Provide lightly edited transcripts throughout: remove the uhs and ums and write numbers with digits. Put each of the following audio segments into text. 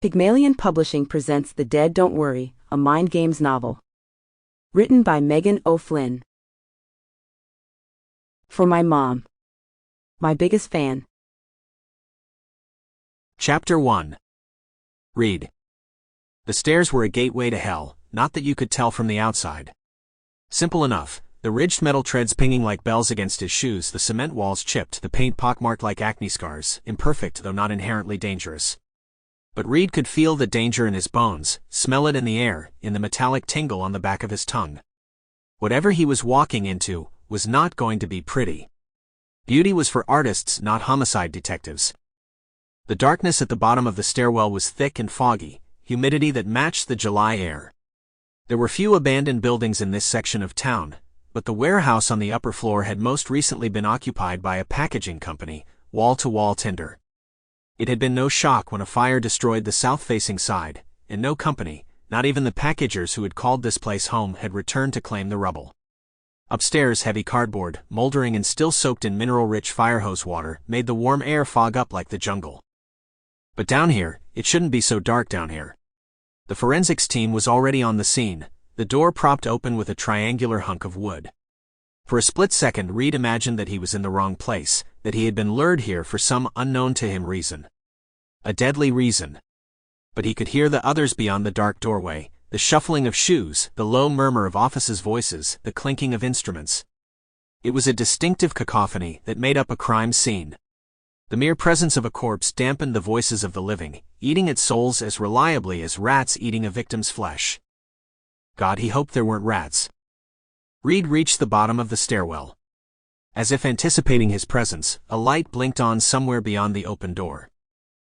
Pygmalion Publishing presents The Dead Don't Worry, a Mind Games novel. Written by Meghan O'Flynn. For my mom. My biggest fan. Chapter 1. Read. The stairs were a gateway to hell, not that you could tell from the outside. Simple enough, the ridged metal treads pinging like bells against his shoes, the cement walls chipped, the paint pockmarked like acne scars, imperfect though not inherently dangerous. But Reed could feel the danger in his bones, smell it in the air, in the metallic tingle on the back of his tongue. Whatever he was walking into was not going to be pretty. Beauty was for artists, not homicide detectives. The darkness at the bottom of the stairwell was thick and foggy, humidity that matched the July air. There were few abandoned buildings in this section of town, but the warehouse on the upper floor had most recently been occupied by a packaging company, wall-to-wall tinder. It had been no shock when a fire destroyed the south-facing side, and no company, not even the packagers who had called this place home, had returned to claim the rubble. Upstairs, heavy cardboard, moldering and still soaked in mineral-rich fire hose water, made the warm air fog up like the jungle. But down here, it shouldn't be so dark down here. The forensics team was already on the scene, the door propped open with a triangular hunk of wood. For a split second, Reed imagined that he was in the wrong place, that he had been lured here for some unknown to him reason. A deadly reason. But he could hear the others beyond the dark doorway, the shuffling of shoes, the low murmur of officers' voices, the clinking of instruments. It was a distinctive cacophony that made up a crime scene. The mere presence of a corpse dampened the voices of the living, eating its souls as reliably as rats eating a victim's flesh. God, he hoped there weren't rats. Reed reached the bottom of the stairwell. As if anticipating his presence, a light blinked on somewhere beyond the open door.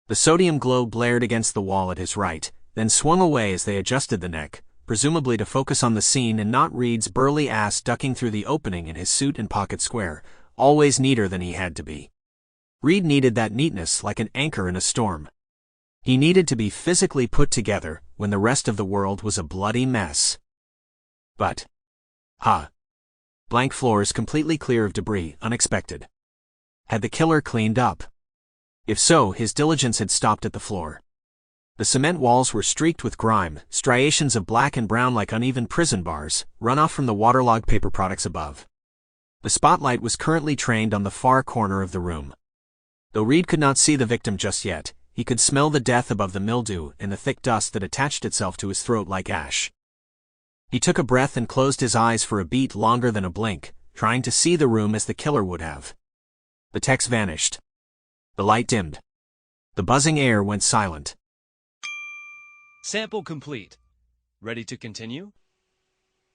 The sodium glow blared against the wall at his right, then swung away as they adjusted the neck, presumably to focus on the scene and not Reed's burly ass ducking through the opening in his suit and pocket square, always neater than he had to be. Reed needed that neatness like an anchor in a storm. He needed to be physically put together when the rest of the world was a bloody mess. But, blank floors completely clear of debris, unexpected. Had the killer cleaned up? If so, his diligence had stopped at the floor. The cement walls were streaked with grime, striations of black and brown like uneven prison bars, runoff from the waterlogged paper products above. The spotlight was currently trained on the far corner of the room. Though Reed could not see the victim just yet, he could smell the death above the mildew and the thick dust that attached itself to his throat like ash. He took a breath and closed his eyes for a beat longer than a blink, trying to see the room as the killer would have. The text vanished. The light dimmed. The buzzing air went silent. Sample complete. Ready to continue?